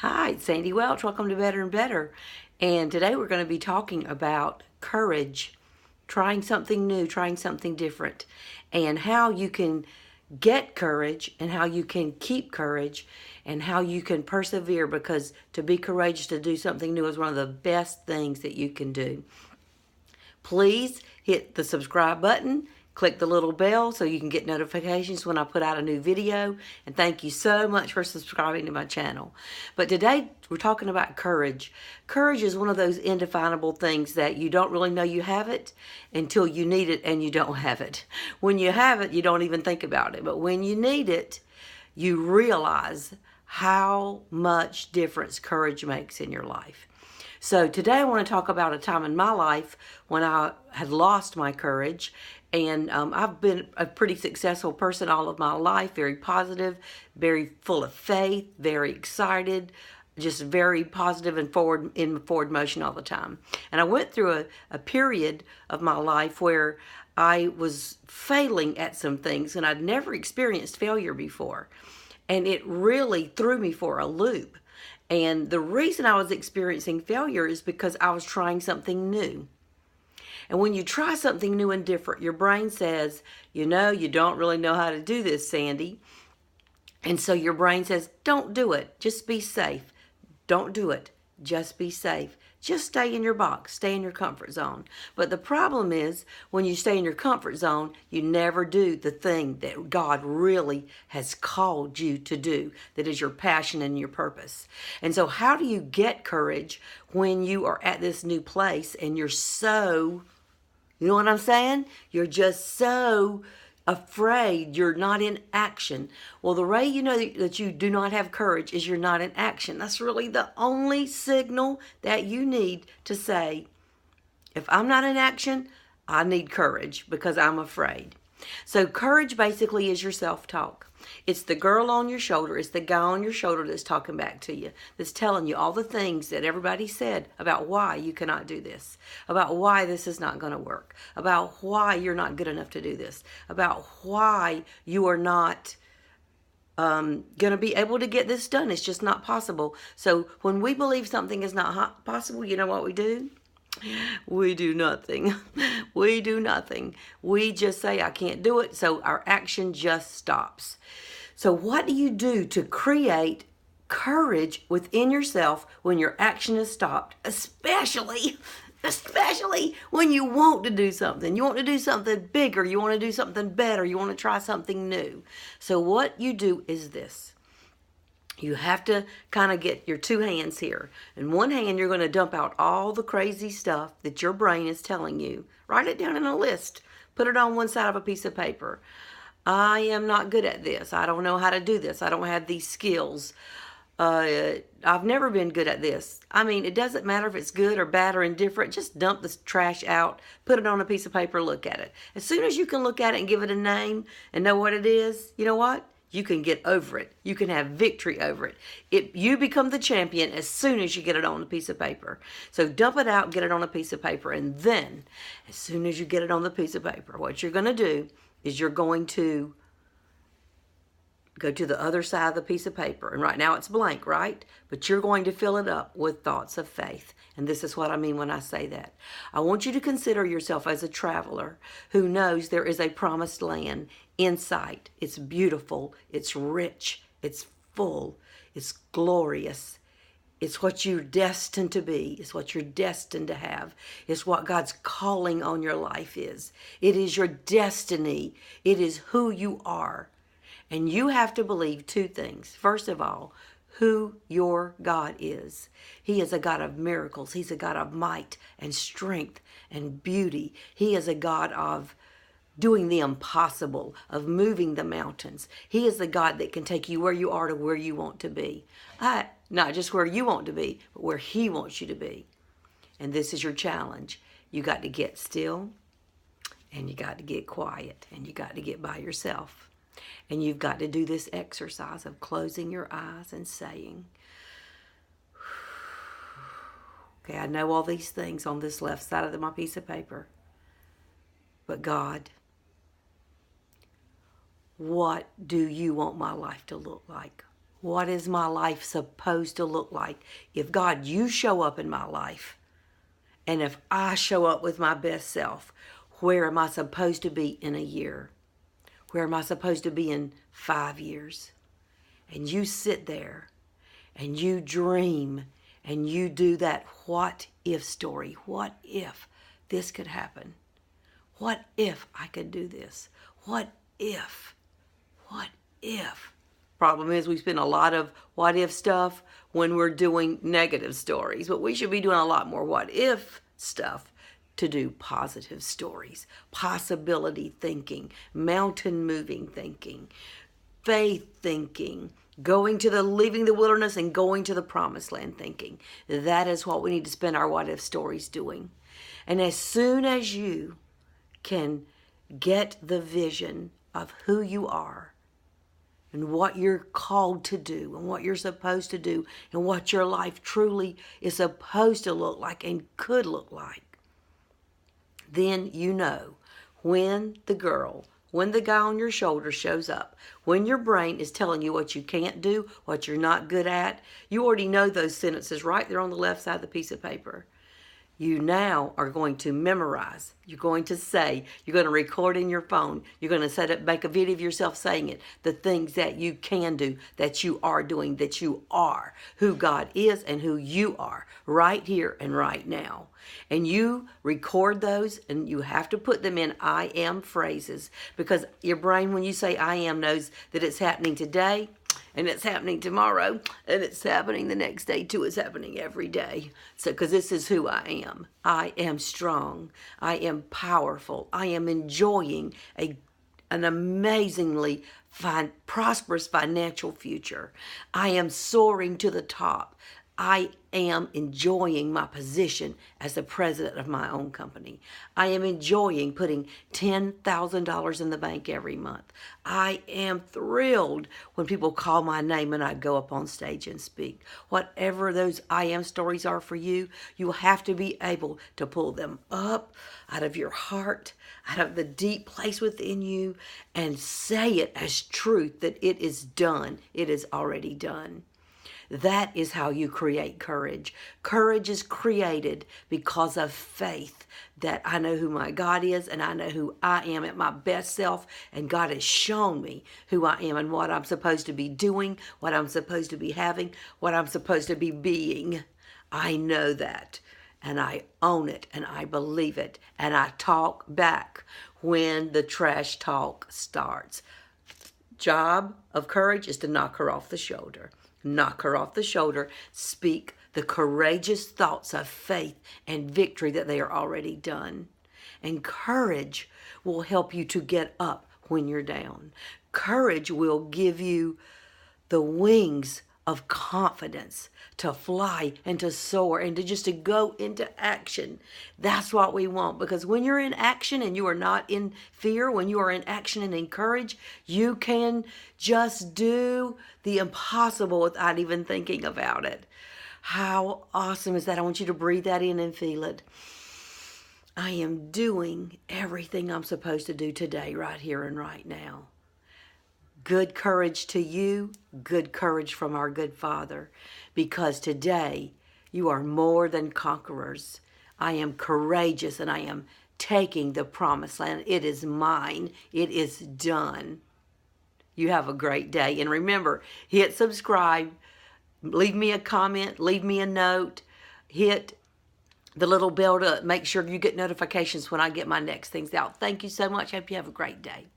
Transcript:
Hi, it's Sandy Welch. Welcome to Better and Better. And today we're going to be talking about courage, trying something new, trying something different, and how you can get courage and how you can keep courage and how you can persevere, because to be courageous to do something new is one of the best things that you can do. Please hit the subscribe button, click the little bell so you can get notifications when I put out a new video. And thank you so much for subscribing to my channel. But today we're talking about courage. Courage is one of those indefinable things that you don't really know you have it until you need it and you don't have it. When you have it, you don't even think about it. But when you need it, you realize how much difference courage makes in your life. So today I want to talk about a time in my life when I had lost my courage. And I've been a pretty successful person all of my life, very positive, very full of faith, very excited, just very positive and forward motion all the time. And I went through a period of my life where I was failing at some things, and I'd never experienced failure before. And it really threw me for a loop. And the reason I was experiencing failure is because I was trying something new. And when you try something new and different, your brain says, you don't really know how to do this, Sandy. And so your brain says, don't do it. Just be safe. Don't do it. Just be safe. Just stay in your box. Stay in your comfort zone. But the problem is, when you stay in your comfort zone, you never do the thing that God really has called you to do, that is your passion and your purpose. And so how do you get courage when you are at this new place and you're so, you know what I'm saying? You're just so afraid, you're not in action. Well, the way you know that you do not have courage is you're not in action. That's really the only signal that you need to say, if I'm not in action, I need courage because I'm afraid. So courage basically is your self-talk. It's the girl on your shoulder, it's the guy on your shoulder that's talking back to you, that's telling you all the things that everybody said about why you cannot do this, about why this is not going to work, about why you're not good enough to do this, about why you are not going to be able to get this done. It's just not possible. So when we believe something is not possible, you know what we do? We do nothing. We do nothing. We just say, I can't do it. So our action just stops. So what do you do to create courage within yourself when your action is stopped? Especially when you want to do something. You want to do something bigger. You want to do something better. You want to try something new. So what you do is this. You have to kind of get your two hands here. In one hand, you're going to dump out all the crazy stuff that your brain is telling you. Write it down in a list. Put it on one side of a piece of paper. I am not good at this. I don't know how to do this. I don't have these skills. I've never been good at this. I mean, it doesn't matter if it's good or bad or indifferent. Just dump the trash out, put it on a piece of paper, look at it. As soon as you can look at it and give it a name and know what it is, you know what? You can get over it. You can have victory over it. You become the champion as soon as you get it on a piece of paper. So dump it out, get it on a piece of paper, and then as soon as you get it on the piece of paper, what you're going to do is you're going to go to the other side of the piece of paper. And right now it's blank, right? But you're going to fill it up with thoughts of faith. And this is what I mean when I say that. I want you to consider yourself as a traveler who knows there is a promised land in sight. It's beautiful. It's rich. It's full. It's glorious. It's what you're destined to be. It's what you're destined to have. It's what God's calling on your life is. It is your destiny. It is who you are. And you have to believe two things. First of all, who your God is. He is a God of miracles. He's a God of might and strength and beauty. He is a God of doing the impossible, of moving the mountains. He is the God that can take you where you are to where you want to be. Not just where you want to be, but where He wants you to be. And this is your challenge. You got to get still, and you got to get quiet, and you got to get by yourself. And you've got to do this exercise of closing your eyes and saying, okay, I know all these things on this left side of my piece of paper. But God, what do you want my life to look like? What is my life supposed to look like? If God, you show up in my life, and if I show up with my best self, where am I supposed to be in a year? Where am I supposed to be in 5 years? And you sit there and you dream and you do that what if story. What if this could happen? What if I could do this? What if? What if? Problem is, we spend a lot of what if stuff when we're doing negative stories, but we should be doing a lot more what if stuff to do positive stories, possibility thinking, mountain moving thinking, faith thinking, leaving the wilderness and going to the promised land thinking. That is what we need to spend our what if stories doing. And as soon as you can get the vision of who you are and what you're called to do and what you're supposed to do and what your life truly is supposed to look like and could look like, then you know when the guy on your shoulder shows up, when your brain is telling you what you can't do, what you're not good at, you already know those sentences right there on the left side of the piece of paper. You now are going to memorize. You're going to say, you're going to record in your phone. You're going to make a video of yourself saying it. The things that you can do, that you are doing, that you are who God is and who you are right here and right now. And you record those and you have to put them in I am phrases, because your brain, when you say I am, knows that it's happening today, and it's happening tomorrow, and it's happening the next day too. It's happening every day. So, because this is who I am. I am strong. I am powerful. I am enjoying an amazingly prosperous financial future. I am soaring to the top. I am enjoying my position as the president of my own company. I am enjoying putting $10,000 in the bank every month. I am thrilled when people call my name and I go up on stage and speak. Whatever those I am stories are for you, you have to be able to pull them up out of your heart, out of the deep place within you, and say it as truth that it is done. It is already done. That is how you create courage. Courage is created because of faith that I know who my God is and I know who I am at my best self, and God has shown me who I am and what I'm supposed to be doing, what I'm supposed to be having, what I'm supposed to be being. I know that, and I own it, and I believe it, and I talk back when the trash talk starts. Job of courage is to knock her off the shoulder. Knock her off the shoulder. Speak the courageous thoughts of faith and victory that they are already done. And courage will help you to get up when you're down. Courage will give you the wings of confidence to fly and to soar and to go into action. That's what we want, because when you're in action and you are not in fear, when you are in action and in courage, you can just do the impossible without even thinking about it. How awesome is that? I want you to breathe that in and feel it. I am doing everything I'm supposed to do today, right here and right now. Good courage to you, good courage from our good Father, because today you are more than conquerors. I am courageous and I am taking the promised land. It is mine. It is done. You have a great day. And remember, hit subscribe, leave me a comment, leave me a note, hit the little bell to make sure you get notifications when I get my next things out. Thank you so much. Hope you have a great day.